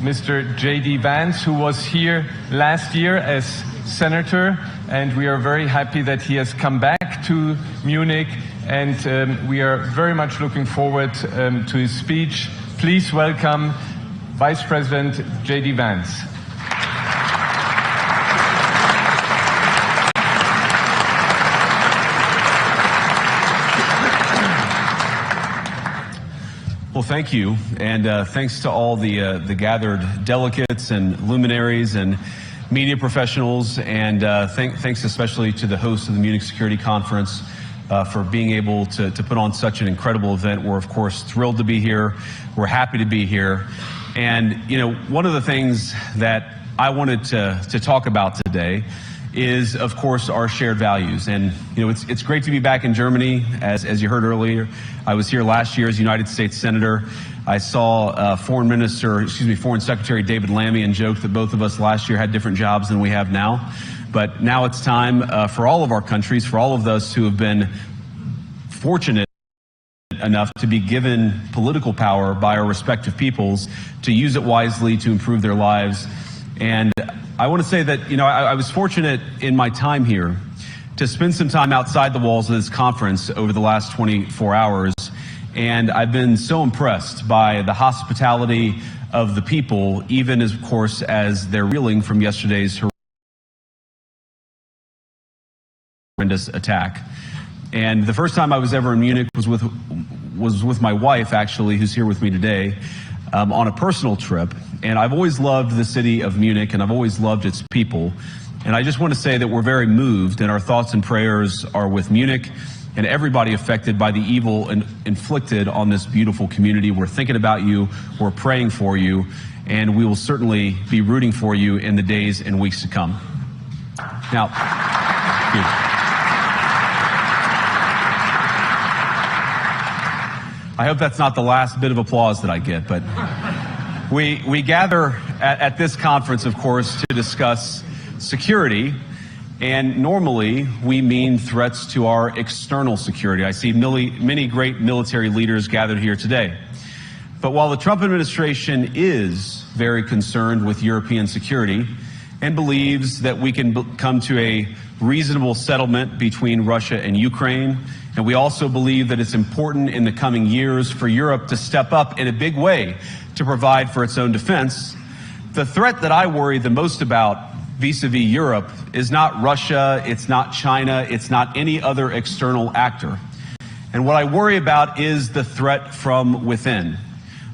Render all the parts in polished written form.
Mr. JD Vance, who was here last year as senator, and we are very happy that he has come back to Munich, and we are very much looking forward to his speech. Please welcome Vice President JD Vance. Well, thank you, and thanks to all the gathered delegates and luminaries and media professionals, and thanks especially to the host of the Munich Security Conference for being able to put on such an incredible event. We're, of course, thrilled to be here. We're happy to be here. And, you know, one of the things that I wanted to talk about today is, of course, our shared values. And, you know, it's great to be back in Germany. As you heard earlier, I was here last year as United States Senator. I saw Foreign Secretary David Lammy, and joked that both of us last year had different jobs than we have now. But now it's time for all of our countries, for all of us who have been fortunate enough to be given political power by our respective peoples, to use it wisely to improve their lives. And I want to say that, you know, I was fortunate in my time here to spend some time outside the walls of this conference over the last 24 hours. And I've been so impressed by the hospitality of the people, even as, of course, as they're reeling from yesterday's horrendous attack. And the first time I was ever in Munich was with my wife, actually, who's here with me today, on a personal trip. And I've always loved the city of Munich, and I've always loved its people. And I just want to say that we're very moved, and our thoughts and prayers are with Munich and everybody affected by the evil inflicted on this beautiful community. We're thinking about you, we're praying for you, and we will certainly be rooting for you in the days and weeks to come. Now, I hope that's not the last bit of applause that I get, but we gather at this conference, of course, to discuss security, and normally we mean threats to our external security. I see many great military leaders gathered here today. But while the Trump administration is very concerned with European security and believes that we can come to a reasonable settlement between Russia and Ukraine, and we also believe that it's important in the coming years for Europe to step up in a big way to provide for its own defense, the threat that I worry the most about vis-a-vis Europe is not Russia, it's not China, it's not any other external actor. And what I worry about is the threat from within,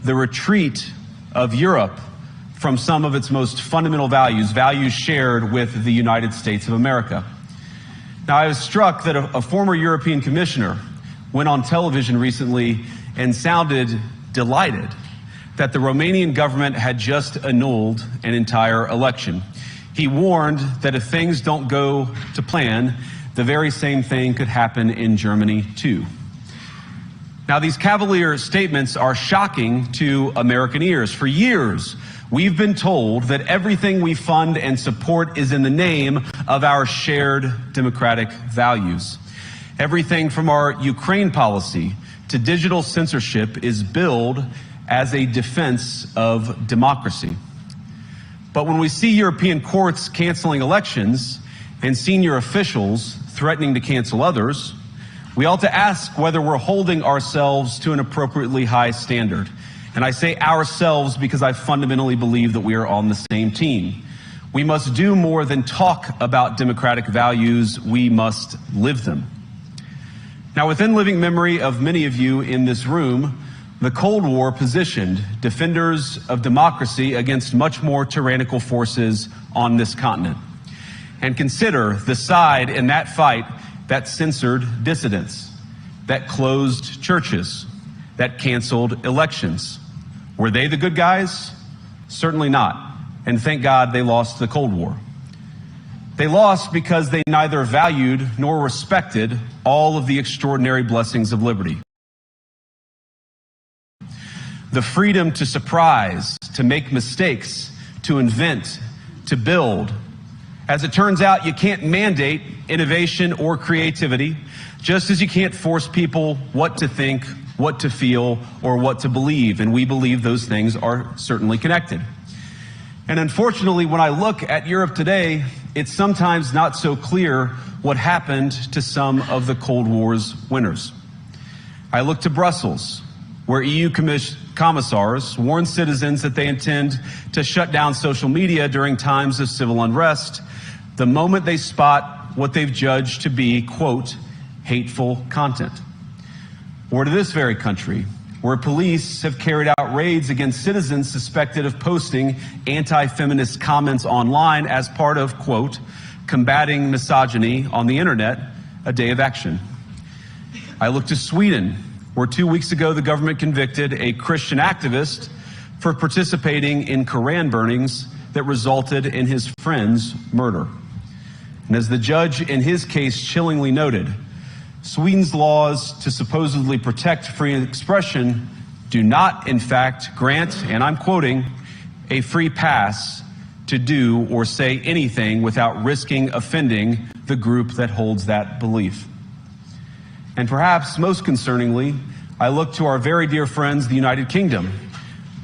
the retreat of Europe from some of its most fundamental values, values shared with the United States of America. Now, I was struck that a former European commissioner went on television recently and sounded delighted that the Romanian government had just annulled an entire election. He warned that if things don't go to plan, the very same thing could happen in Germany too. Now, these cavalier statements are shocking to American ears. For years, we've been told that everything we fund and support is in the name of our shared democratic values. Everything from our Ukraine policy to digital censorship is billed as a defense of democracy. But when we see European courts canceling elections and senior officials threatening to cancel others, we ought to ask whether we're holding ourselves to an appropriately high standard. And I say ourselves because I fundamentally believe that we are on the same team. We must do more than talk about democratic values, we must live them. Now, within living memory of many of you in this room, the Cold War positioned defenders of democracy against much more tyrannical forces on this continent. And consider the side in that fight that censored dissidents, that closed churches, that canceled elections. Were they the good guys? Certainly not. And thank God they lost the Cold War. They lost because they neither valued nor respected all of the extraordinary blessings of liberty. The freedom to surprise, to make mistakes, to invent, to build. As it turns out, you can't mandate innovation or creativity, just as you can't force people what to think, what to feel, or what to believe. And we believe those things are certainly connected. And unfortunately, when I look at Europe today, it's sometimes not so clear what happened to some of the Cold War's winners. I look to Brussels, where EU commissars warn citizens that they intend to shut down social media during times of civil unrest the moment they spot what they've judged to be, quote, hateful content. Or to this very country, where police have carried out raids against citizens suspected of posting anti-feminist comments online as part of, quote, combating misogyny on the internet, a day of action. I look to Sweden, where 2 weeks ago the government convicted a Christian activist for participating in Koran burnings that resulted in his friend's murder. And as the judge in his case chillingly noted, Sweden's laws to supposedly protect free expression do not, in fact, grant, and I'm quoting, a free pass to do or say anything without risking offending the group that holds that belief. And perhaps most concerningly, I look to our very dear friends, the United Kingdom,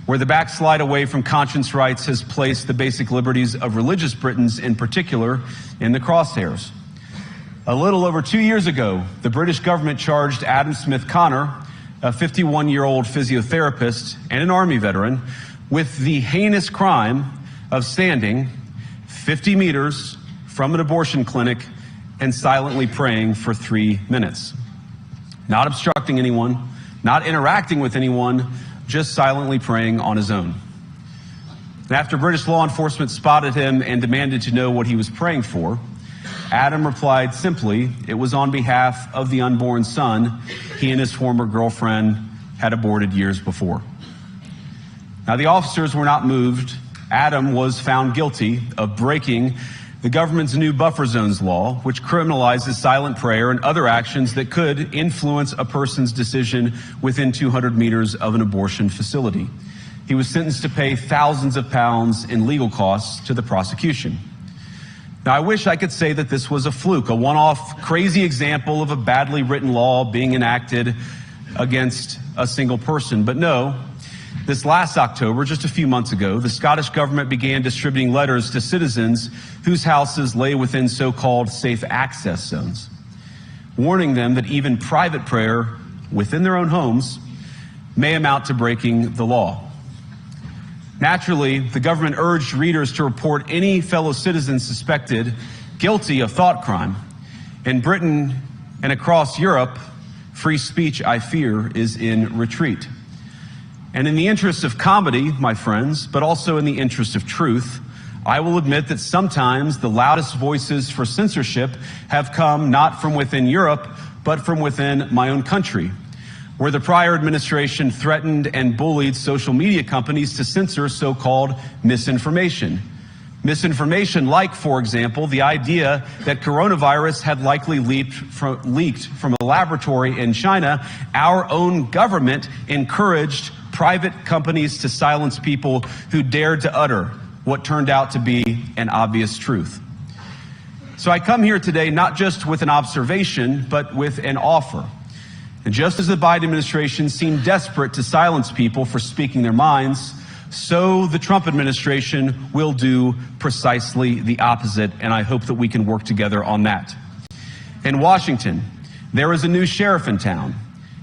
where the backslide away from conscience rights has placed the basic liberties of religious Britons in particular in the crosshairs. A little over 2 years ago, the British government charged Adam Smith Connor, a 51-year-old physiotherapist and an Army veteran, with the heinous crime of standing 50 meters from an abortion clinic and silently praying for 3 minutes. Not obstructing anyone, not interacting with anyone, just silently praying on his own. And after British law enforcement spotted him and demanded to know what he was praying for, Adam replied simply, it was on behalf of the unborn son he and his former girlfriend had aborted years before. Now, the officers were not moved. Adam was found guilty of breaking the government's new buffer zones law, which criminalizes silent prayer and other actions that could influence a person's decision within 200 meters of an abortion facility. He was sentenced to pay thousands of pounds in legal costs to the prosecution. Now, I wish I could say that this was a fluke, a one-off crazy example of a badly written law being enacted against a single person. But no, this last October, just a few months ago, the Scottish government began distributing letters to citizens whose houses lay within so-called safe access zones, warning them that even private prayer within their own homes may amount to breaking the law. Naturally, the government urged readers to report any fellow citizens suspected guilty of thought crime. In Britain and across Europe, free speech, I fear, is in retreat. And in the interest of comedy, my friends, but also in the interest of truth, I will admit that sometimes the loudest voices for censorship have come not from within Europe, but from within my own country, where the prior administration threatened and bullied social media companies to censor so-called misinformation. Misinformation like, for example, the idea that coronavirus had likely leaked from a laboratory in China. Our own government encouraged private companies to silence people who dared to utter what turned out to be an obvious truth. So I come here today not just with an observation, but with an offer. And just as the Biden administration seemed desperate to silence people for speaking their minds, so the Trump administration will do precisely the opposite, and I hope that we can work together on that. In Washington, there is a new sheriff in town,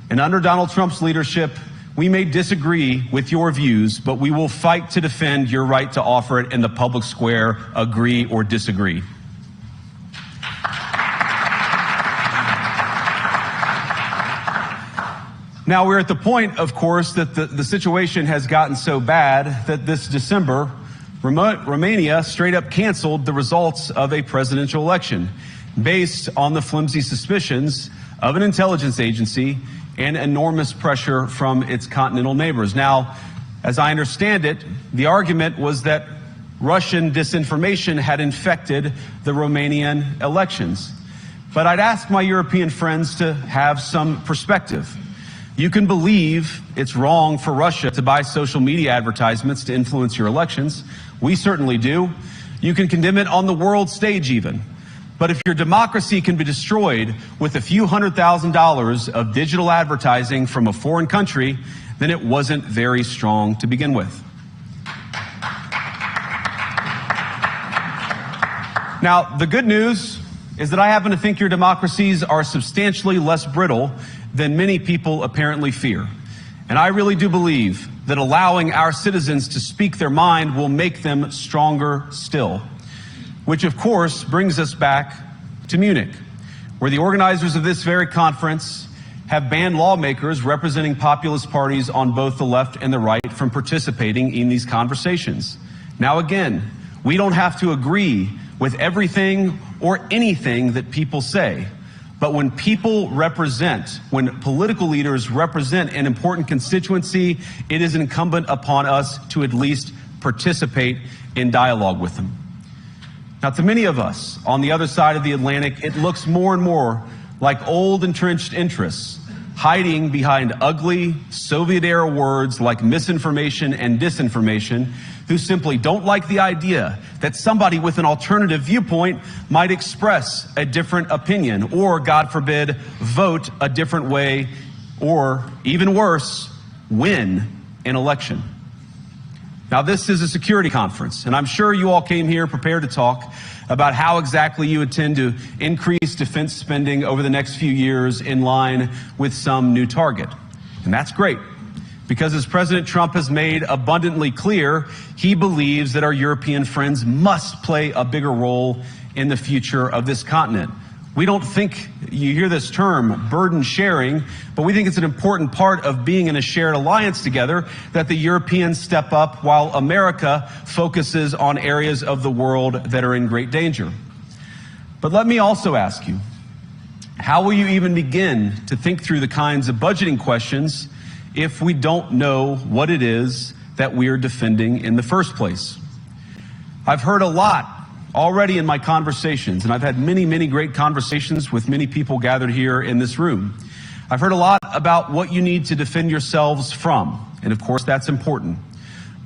and under Donald Trump's leadership, we may disagree with your views, but we will fight to defend your right to offer it in the public square, agree or disagree. Now, we're at the point, of course, that the situation has gotten so bad that this December, Romania straight up canceled the results of a presidential election based on the flimsy suspicions of an intelligence agency and enormous pressure from its continental neighbors. Now, as I understand it, the argument was that Russian disinformation had infected the Romanian elections. But I'd ask my European friends to have some perspective. You can believe it's wrong for Russia to buy social media advertisements to influence your elections. We certainly do. You can condemn it on the world stage even. But if your democracy can be destroyed with a few $100,000 of digital advertising from a foreign country, then it wasn't very strong to begin with. Now, the good news is that I happen to think your democracies are substantially less brittle than many people apparently fear. And I really do believe that allowing our citizens to speak their mind will make them stronger still. Which, of course, brings us back to Munich, where the organizers of this very conference have banned lawmakers representing populist parties on both the left and the right from participating in these conversations. Now, again, we don't have to agree with everything or anything that people say. But when people represent, when political leaders represent an important constituency, it is incumbent upon us to at least participate in dialogue with them. Now, to many of us on the other side of the Atlantic, it looks more and more like old entrenched interests hiding behind ugly Soviet-era words like misinformation and disinformation, who simply don't like the idea that somebody with an alternative viewpoint might express a different opinion or, God forbid, vote a different way or, even worse, win an election. Now, this is a security conference, and I'm sure you all came here prepared to talk about how exactly you intend to increase defense spending over the next few years in line with some new target. And that's great, because as President Trump has made abundantly clear, he believes that our European friends must play a bigger role in the future of this continent. We don't think, you hear this term, burden sharing, but we think it's an important part of being in a shared alliance together that the Europeans step up while America focuses on areas of the world that are in great danger. But let me also ask you, how will you even begin to think through the kinds of budgeting questions if we don't know what it is that we are defending in the first place? I've heard a lot already in my conversations, and I've had many, many great conversations with many people gathered here in this room. I've heard a lot about what you need to defend yourselves from, and of course that's important.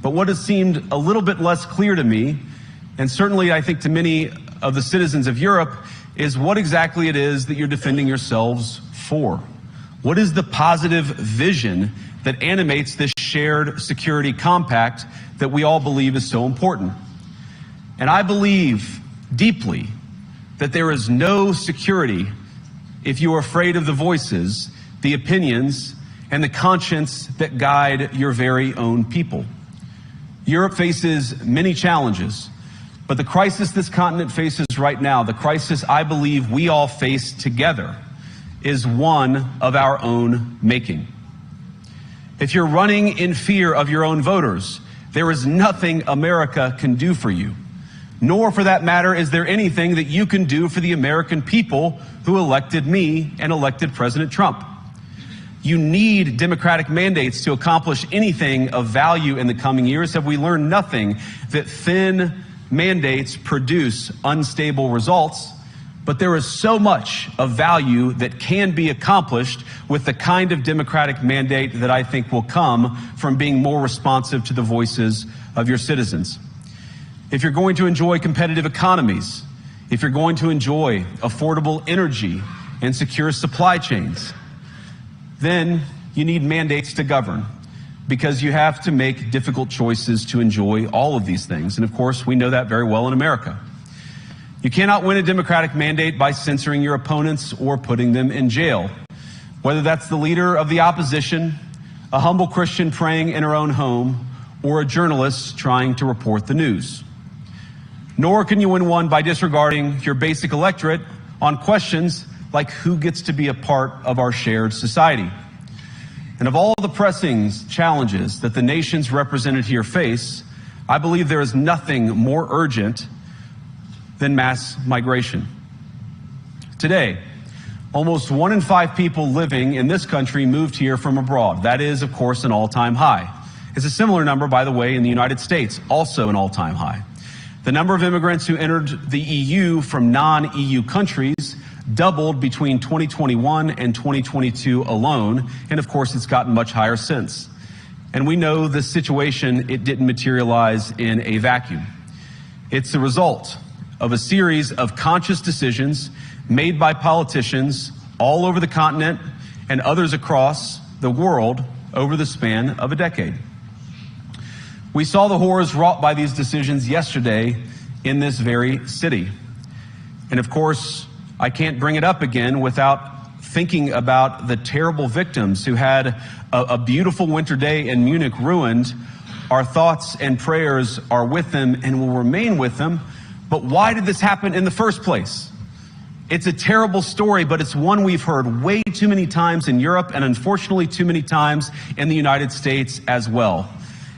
But what has seemed a little bit less clear to me, and certainly I think to many of the citizens of Europe, is what exactly it is that you're defending yourselves for. What is the positive vision that animates this shared security compact that we all believe is so important? And I believe deeply that there is no security if you are afraid of the voices, the opinions, and the conscience that guide your very own people. Europe faces many challenges, but the crisis this continent faces right now, the crisis I believe we all face together, is one of our own making. If you're running in fear of your own voters, there is nothing America can do for you. Nor, for that matter, is there anything that you can do for the American people who elected me and elected President Trump. You need democratic mandates to accomplish anything of value in the coming years. Have we learned nothing that thin mandates produce unstable results? But there is so much of value that can be accomplished with the kind of democratic mandate that I think will come from being more responsive to the voices of your citizens. If you're going to enjoy competitive economies, if you're going to enjoy affordable energy and secure supply chains, then you need mandates to govern, because you have to make difficult choices to enjoy all of these things. And of course, we know that very well in America. You cannot win a democratic mandate by censoring your opponents or putting them in jail, whether that's the leader of the opposition, a humble Christian praying in her own home, or a journalist trying to report the news. Nor can you win one by disregarding your basic electorate on questions like who gets to be a part of our shared society. And of all the pressing challenges that the nations represented here face, I believe there is nothing more urgent than mass migration. Today, almost 1 in 5 people living in this country moved here from abroad. That is, of course, an all-time high. It's a similar number, by the way, in the United States, also an all-time high. The number of immigrants who entered the EU from non-EU countries doubled between 2021 and 2022 alone, and of course it's gotten much higher since. And we know this situation, it didn't materialize in a vacuum. It's the result of a series of conscious decisions made by politicians all over the continent and others across the world over the span of a decade. We saw the horrors wrought by these decisions yesterday in this very city. And of course, I can't bring it up again without thinking about the terrible victims who had a beautiful winter day in Munich ruined. Our thoughts and prayers are with them and will remain with them. But why did this happen in the first place? It's a terrible story, but it's one we've heard way too many times in Europe and unfortunately too many times in the United States as well.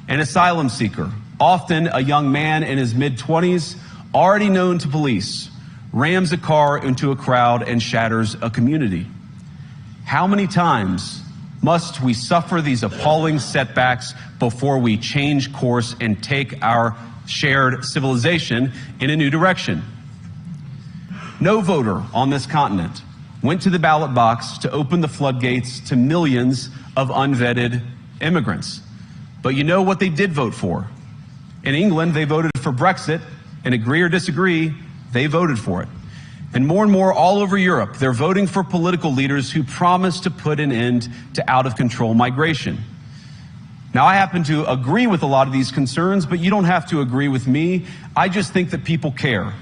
An asylum seeker, often a young man in his mid-20s, already known to police, rams a car into a crowd and shatters a community. How many times must we suffer these appalling setbacks before we change course and take our shared civilization in a new direction? No voter on this continent went to the ballot box to open the floodgates to millions of unvetted immigrants. But you know what they did vote for? In England, they voted for Brexit, and agree or disagree, they voted for it. And more all over Europe, they're voting for political leaders who promise to put an end to out-of-control migration. Now, I happen to agree with a lot of these concerns, but you don't have to agree with me. I just think that people care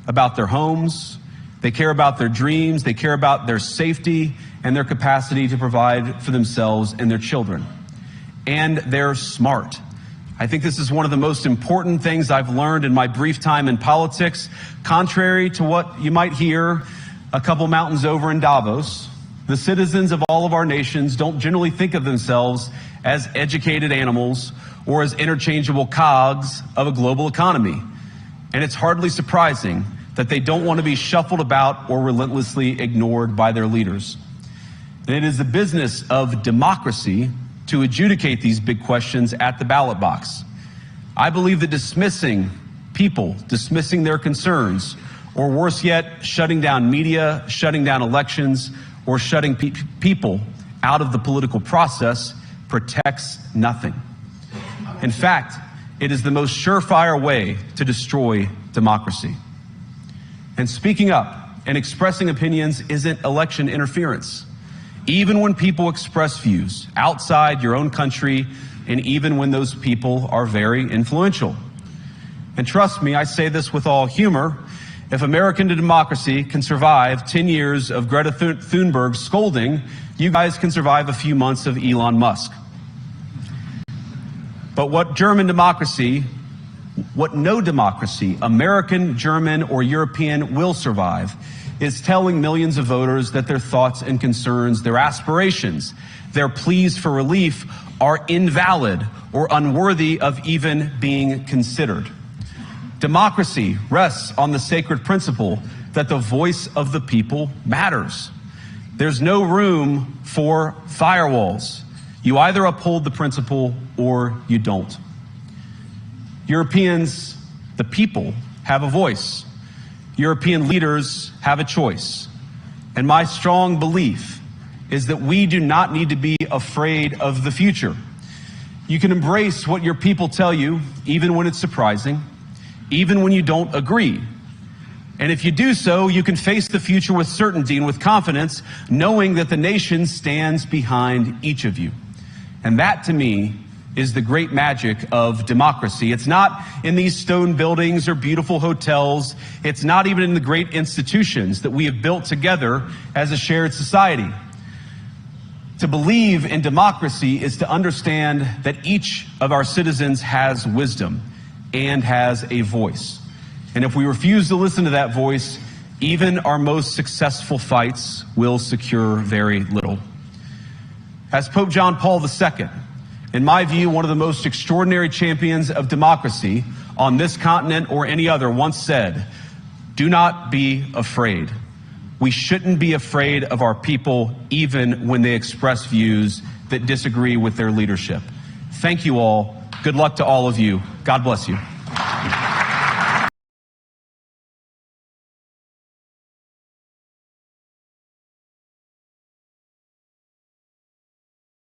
about their homes, they care about their dreams, they care about their safety and their capacity to provide for themselves and their children. And they're smart. I think this is one of the most important things I've learned in my brief time in politics. Contrary to what you might hear a couple mountains over in Davos, the citizens of all of our nations don't generally think of themselves as educated animals or as interchangeable cogs of a global economy. And it's hardly surprising that they don't want to be shuffled about or relentlessly ignored by their leaders. And it is the business of democracy to adjudicate these big questions at the ballot box. I believe that dismissing people, dismissing their concerns, or worse yet, shutting down media, shutting down elections, or shutting people out of the political process protects nothing. In fact, it is the most surefire way to destroy democracy. And speaking up and expressing opinions isn't election interference. Even when people express views outside your own country, and even when those people are very influential. And trust me, I say this with all humor, if American democracy can survive 10 years of Greta Thunberg scolding, you guys can survive a few months of Elon Musk. But what no democracy, American, German, or European, will survive is telling millions of voters that their thoughts and concerns, their aspirations, their pleas for relief are invalid or unworthy of even being considered. Democracy rests on the sacred principle that the voice of the people matters. There's no room for firewalls. You either uphold the principle or you don't. Europeans, the people, have a voice. European leaders have a choice. And my strong belief is that we do not need to be afraid of the future. You can embrace what your people tell you, even when it's surprising, even when you don't agree. And if you do so, you can face the future with certainty and with confidence, knowing that the nation stands behind each of you. And that, to me, is the great magic of democracy. It's not in these stone buildings or beautiful hotels. It's not even in the great institutions that we have built together as a shared society. To believe in democracy is to understand that each of our citizens has wisdom and has a voice. And if we refuse to listen to that voice, even our most successful fights will secure very little. As Pope John Paul II, in my view, one of the most extraordinary champions of democracy on this continent or any other, once said, "Do not be afraid." We shouldn't be afraid of our people, even when they express views that disagree with their leadership. Thank you all. Good luck to all of you. God bless you.